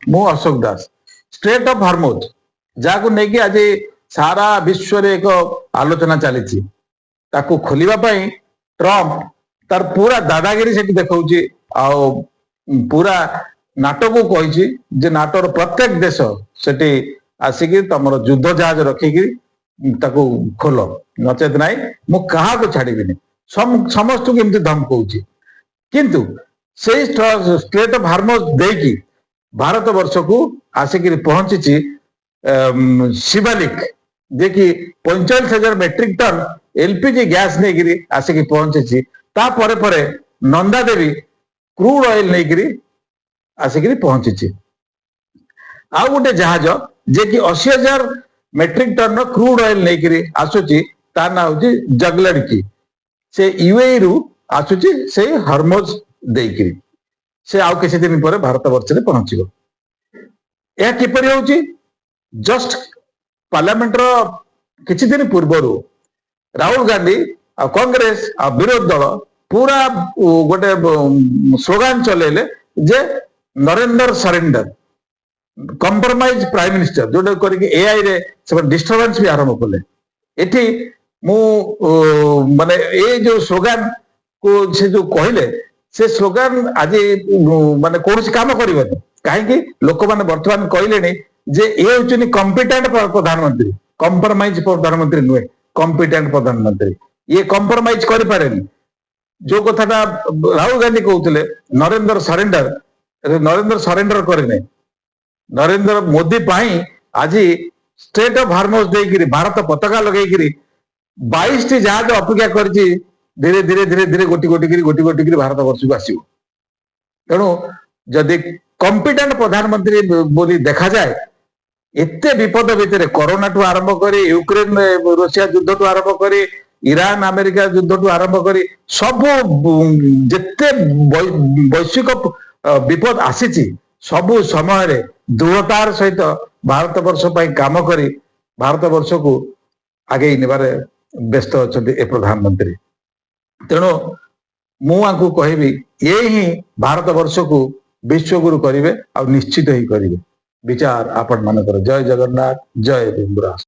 मु अशोक दास straight of Hormuz जहां नहीं आज सारा विश्व रे एक आलोचना चली ताकू खोलिबा पई ट्रम्प तार पूरा दादागिरी से देखा पूरा नाटो को कही जे नाटोर प्रत्येक देश से आसिक तुम युद्ध जहाज रखिकी ताकू खोल नचेत नाई मु कहा को छाड़बी समस्त को एमती धमकाऊँ किंतु से स्ट्रेट ऑफ हार्मोज देकी भारत वर्ष को आसिक पहुंची शिवालिक जे कि 45,000 मेट्रिक टन एलपीजी गैस नहीं आसिक पहुंची तापर नंदा देवी क्रूड ऑयल नहीं आसिक पहुंची आउ गोटे जहाज जे कि 80,000 मेट्रिक टन क्रूड ऑयल नहीं आसुची तार ना हूँ जगलड़की से यूएई रु आसुची से हॉर्मोज देकरी से आउ किसी दिन पर भारत वर्ष में पहुंचो यह किपर हो जस्ट पार्लियामेंट किसी दिन पूर्व राहुल गांधी आ कांग्रेस आ विरोध दल पूरा गोटे स्लोगान चलेले जे Narendra surrender compromise prime minister जोटा करके एआई रे से डिस्टर्बेंस भी आरंभ कले एठी मु माने ए जो स्लोगान को से जो कहले से स्लोगान आज माने कौन काम करबनी कहीं लोक मैंने बर्तमान कहले जे ये हूँ कॉम्पिटेंट प्रधानमंत्री कंप्रोमाइज प्रधानमंत्री नुहे कॉम्पिटेंट प्रधानमंत्री ये कंप्रोमाइज करे जो कथाटा राहुल गांधी कहते नरेंद्र सरेंडर करे नरेंद्र मोदी पाई आज स्टेट ऑफ हार्मोज देकरी भारत पताका लगे 22 टी जहाज अपेक्षा कर धीरे धीरे धीरे धीरे गोटी गोटी भारत वर्ष को आसो तेणु जदि कॉम्पिटेंट प्रधानमंत्री बोली देखा जाए एते विपद भितर कोरोना टू आरंभ कर यूक्रेन रशिया युद्ध टू आरंभ कर ईरान अमेरिका युद्ध टू आरंभ कर सब जिते वैश्विक विपद आसी सबु समय दृढ़तार सहित भारत वर्ष काम करी भारत वर्ष को आगे नेबार व्यस्त अच्छा ए प्रधानमंत्री तेणु मुझे कहबी ये ही भारत वर्ष को विश्वगुरु करेंगे और निश्चित ही करेंगे विचार आपण मानकर जय जगन्नाथ जय बिंदुराज।